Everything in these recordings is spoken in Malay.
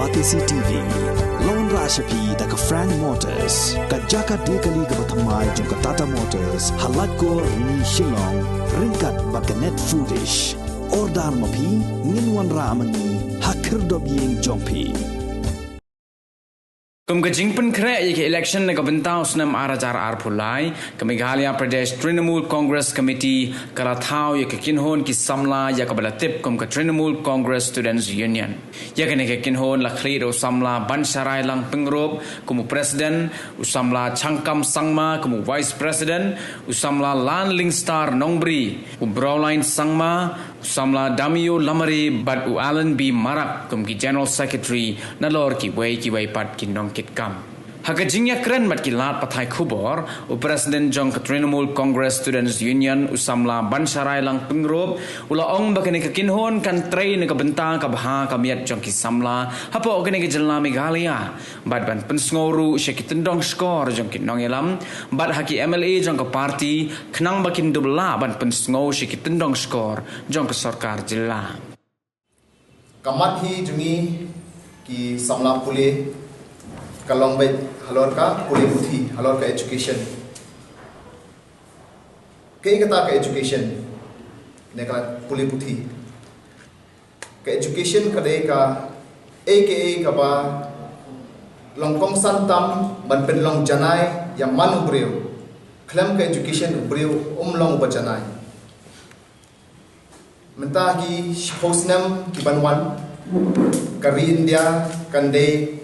Batisi TV, Lone Rashapi da ka Frank Motors, ka Jaka Dekali ka Batamai jong ka Tata Motors, halat ko ni Shillong, ringkat baka net foodish, ordar mapi, ninwan ramani, hakir dobiyeng jongpi. Kum ka jingpan kre ye ke election na ka bentao snam arajar arpulai ka Meghalaya Pradesh Trinamool Congress Committee kala thau ye ke kinhon ki samla ya ka balatip kum ka Trinamool Congress Students Union ya ke ne ke kinhon la khri ro samla Bansarai lang pengrop kum president usamla changkam sangma kum vice president usamla lan lingstar nongbri kum broline sangma usamla damio lamari bat u Alan B Marak kum ki general secretary nalor ki wei pat ki nong kam hakajingya kren mat ki lat pathai khubor u president jong ka Trinamool Congress Students Union usamla Bansarai lang pengrop ula ong bakane ka kinhon kan train ka bentang ka bha ka miat jong ki samla hapo ogane ka jalna Meghalaya bad ban pensngoru shekitendong skor jong ki nongelam bad haki MLA jong ka party khnang bakin dubla ban pensngou shekitendong skor jong ka sarkar jilla kamat hi jungi ki samla pule kalong baik halor ka puli puthi halor ka education kei kata ka education ne kala puli puthi ka education ka de ka aka ka ba longkong santam ban pen long janai yang manu breu klam ka education breu long ba janai mentah ki hosnam ki banwan kari India kande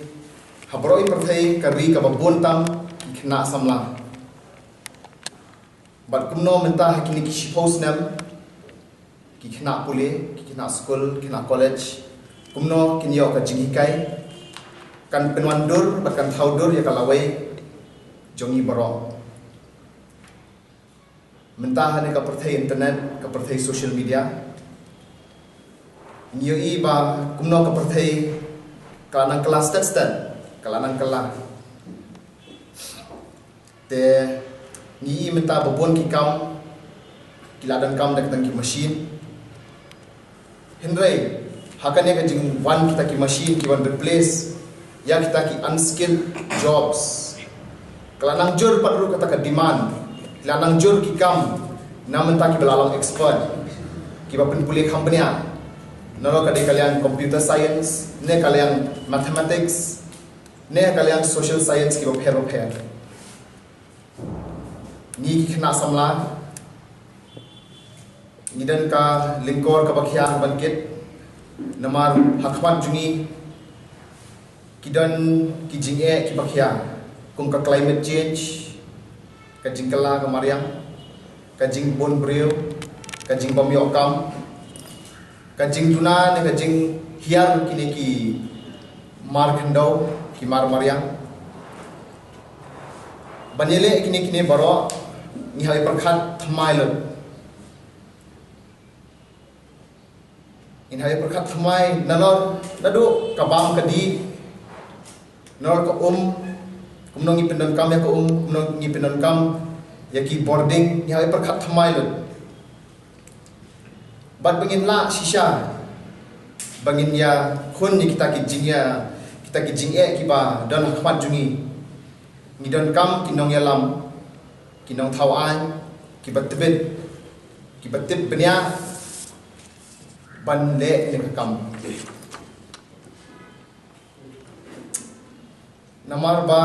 habroi perthai kari ka babontam khna samla bat kumno mentah kini ki hosnam ki khna pule ki khna school khna college kumno kini yo ka jingikai kan penwandur bat kan thaudur ya kalawai jongi baro mentah ne ka perthai internet ka perthai social media niyo iba kumno ka perthai kalanang kelas stat kalanang kelah te ni minta babon ki kam kiladan kam dak tang ki machine hindrai hakane ka jing one kita ki machine ki one replace ya kita ki unskilled jobs kalanang jur patru kata ka demand kalanang jur ki kam na minta ki belalang expert ki bapen pulih company naro ka de kalian computer science ne kalian mathematics ne kalian social science ki repair ni ki khna samla nidan ka lingkor ka bakhya bankit namar hakwan jungi kidan ki jinge ki bakhya kung ka climate change ka jingkala ka mariam ka jing bon breu ka jing bomyo kam ka jing tuna ne ka jing hiar kini ki mar khandau Kimar Mariam Banyele kini baro ni hai perkhat thamai lot in hai perkhat thamai nalor nadu kabam kadi nor ka kumnongi pendon kam ya ka kumnongi pendon kam ya ki boarding ni hai perkhat thamai lot bat bangin la shisha bangin ya khun ni kita ki jingya kita ki jing ki ba don khmat jungi ni don kam kinong yalam kinong thawan ki batib benya ban le ne kam namar ba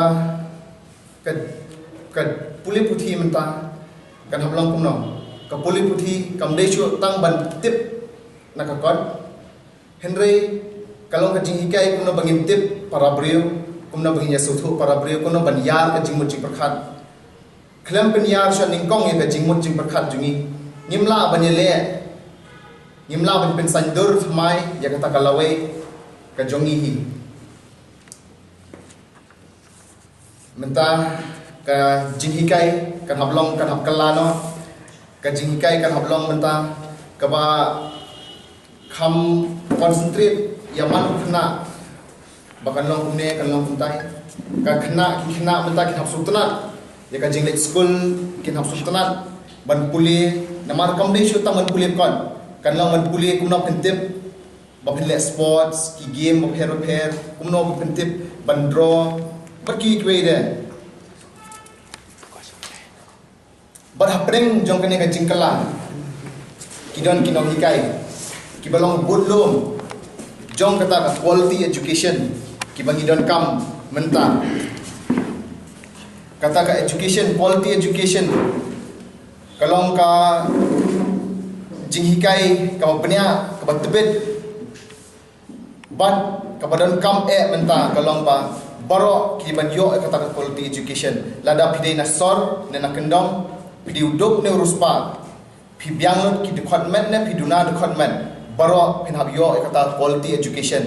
ka puli puthi menta kan hablong kumno ka puli puthi kam de chu tang ban tip na ka kon henry kalau ka jing hikai kuno bangin tip para brio kuno bangin yasuthu para brio kuno ban yar ka jing mut jing perkhat klam pen yar sha ningkong ye ka jing mut jing perkhat jungi nimla ban yele nimla ban pen sandur thmai ya kata kalawai ka jongi hi mentah ka jing hikai kan hablong kan hapkalano ka jing hikai kan hablong mentah ka ba kham concentrate ya man khna bakan long kumne kan long kuntai ka khna ki khna menta ki hapsu tanat ya ka jinglet school ki hapsu tanat ban puli namar kam de shu taman puli kon kan long man puli kumna kentip bapin le sports ki game bapher kumno bapin tip bandro baki kwe de bar hapreng jong kene ka jingkala kidon kinong hikai ki balong budlom jong kata quality education ki bangidon kam menta kata ka education quality education kalong ka jinghikai ka penia ka batbet bat ka badan kam menta kalong ba baro ki ban yo kata ka quality education lada pidai na sor ne na kendong pidi udop ne uruspa pi bianglot ki department ne piduna department baro pinhab yo kata quality education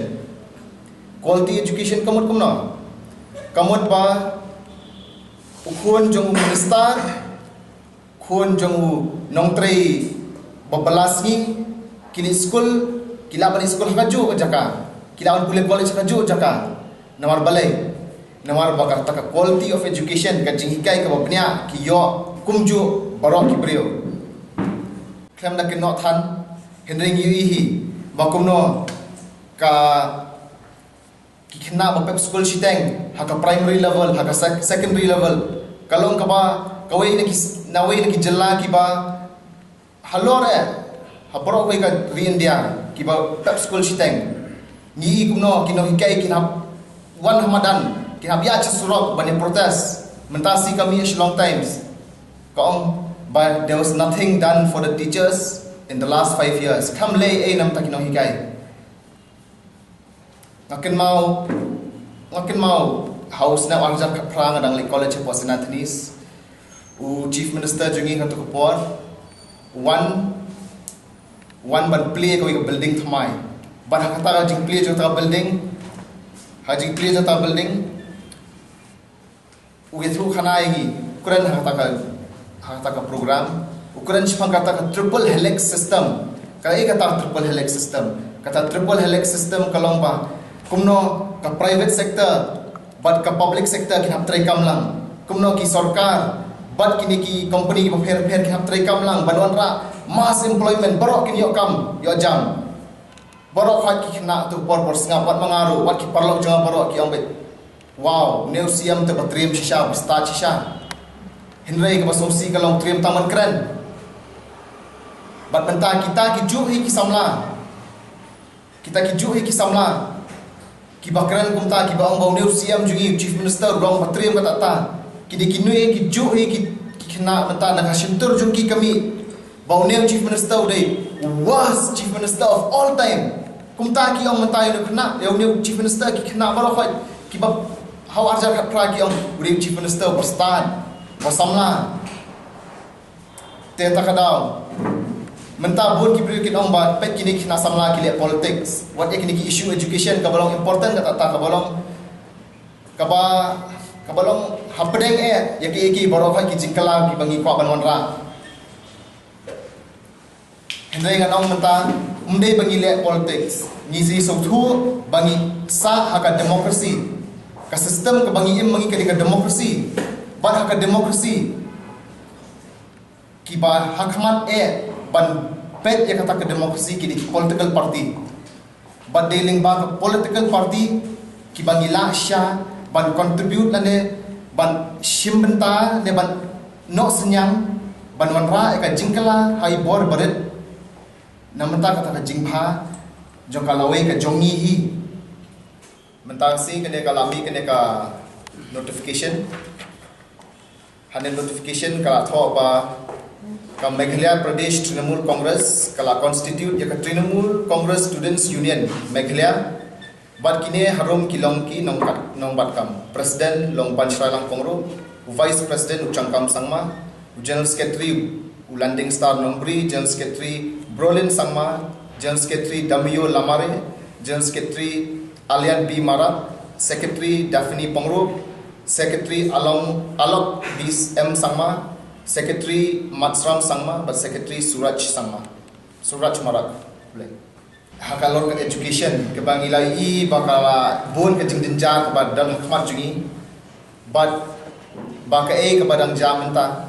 kamut kumno kamut ba ukun jong minister kun jong nongtrei babalas ni kini school kilaban school kaju jaka kilaban kuliah college kaju jaka namar balai namar bakar taka quality of education ka jinghikai ka bapnya ki yo kumju baro ki brio klem da kinot han henring yihi bakumno ka kikna bapep school shiteng haka primary level haka secondary level kalong ka ba kawai nawai na ki jalla ki ba halore habro kai ka ri India ki ba pep school shiteng ni kumno kino hikai kinap wan hamadan kinap ya surok bani protest mentasi kami long times kaong but there was nothing done for the teachers in the last 5 years kam lay nam takino hikai ngakin mau house na wangjar prang adang le college of Senatanis u chief minister jungi ka to por one ban play ko building thamai ban kata ka jing play jota building u getru khana yi kuran hata ka program ukuran chipang kata ka triple helix system kata triple helix system kalong ba kumno ka private sector but ka public sector kinap try kam lang kumno ki sarkar but kini ki company ki pher kinap try kam lang banwan ra mass employment barok kini yo kam yo jam barok hat ki kena tu por sengapat mangaru wat ki parlo jangan barok ki ambet wow new siam te batrim shisha bista shisha hinrai ka basomsi kalong trim taman keren but benta kita ki ju hi ki samla ki bakran kumta ki baong bau new siam jungi chief minister rong patrim kata ta ki de kinue ki ju hi ki kena benta na shintur jungi kami bau new chief minister dei was chief minister of all time kumta ki ong menta yo kena yo new chief minister ki kena baro khoi ki ba how arjar khatra ki ong new chief minister berstan bersamla te takadau menta bun ki beri kin ong ba pet kini kena samla ki le politics what kini ki issue education ka balong important kata ta ka balong hapdeng ya ki baro khoi ki jingkala ki bangi kwa banwan ra hendai ngan ong menta umde bangi le politics ngizi sothu bangi sa haka demokrasi ka sistem ka bangi im bangi ka demokrasi ban haka demokrasi ki ba hakmat ban pet ya kata ke demokrasi ki di political party ban dealing ba political party ki bangi la sha ban contribute lane ban shimbenta ne ban no senyang ban wanra ka jingkala hai bor baret namenta kata ka jingpha jongkalawe ka jongi hi mentang si kene kalami kene ka notification hane notification kala tho ba ka Meghalaya Pradesh Trinamool Congress kala constitute ya ka Trinamool Congress Students Union Meghalaya bat kine harum kilong ki nong bat kam president long panchrai lang kongro vice president uchangkam sangma general secretary ulanding star nombri general secretary Brolin sangma general secretary Damio Lamare general secretary Alian B Marat secretary Daphne Pongro secretary Alok Bis M sangma secretary Matsram sangma but secretary Suraj Marak boleh hakalor ke education ke bangilai bakala bon ke jingdinja ke badan khmat jungi but bakai ke badang jamenta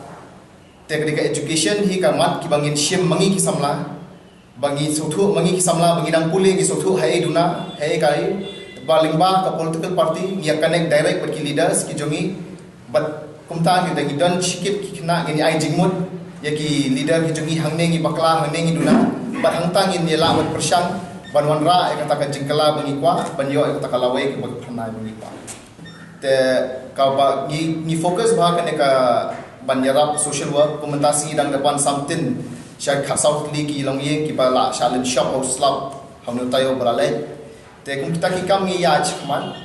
teknik education hi ka mat ki bangin shim mangi ki samla bagi sutu bagi kisamla bagi dang puli gi sutu hai duna hai kai balingba ka political party ngia connect direct bagi leaders ki jongi but kumta ki dagi don chikit ki kena gi ai jingmut ya ki leader ki jongi hangne gi bakla hangne gi duna but hangtang in yela wat persang banwan ra e kata ka jingkala bagi kwa banyo e kata kala wei ki bagi phanai bagi kwa te ka ba gi focus ba ka ne ka banjarap social work komentasi dang depan samtin Syar South League ilong ye ki bala shalin shop or slab hamnu tayo beralai te kum kita ki kam ngi ya chman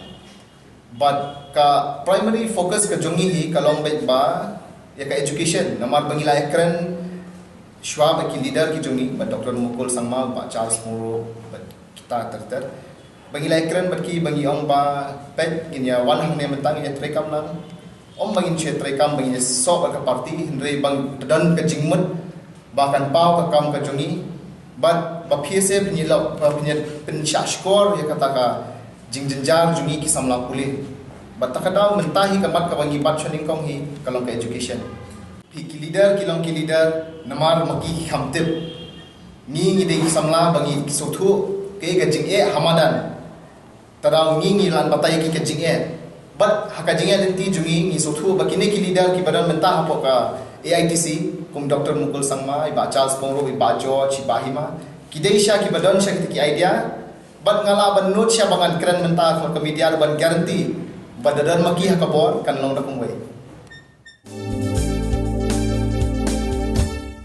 but ka primary focus ka jongi hi kalong bet ba ya ka education namar bangila ekran shwa ba ki leader ki jongi ba Dr. Mukul Sangma ba Charles Moro ba kita terter bangila ekran ba ki bangi ong ba pet ginya wan hang ne mentang ya trekam nang om bangin che trekam bangin so ba ka party hindre bang dan ka jingmut bahkan pau ka kam ka jongi but ba PSA penyilap pensyak skor ya kata ka jingjenjar jongi ki samla puli but takadau mentahi kamat ka bangi bat shaning kong hi kalong ka education ki leader namar maki hamtip ngi de ki samla bangi ki sothu ke ga jing hamadan tadau ngi lan batai ki ka jing but haka jing lenti jongi ngi sothu ba kini ki leader ki badan mentah apa ka AITC kum Dr. Mukul Sangma iba Charles Pongro iba George iba Hima kideisha ki badon sya ki idea bad ngala ban note sya bangan keren mentah for media ban guarantee badadan maki hakabor kan long da kumwei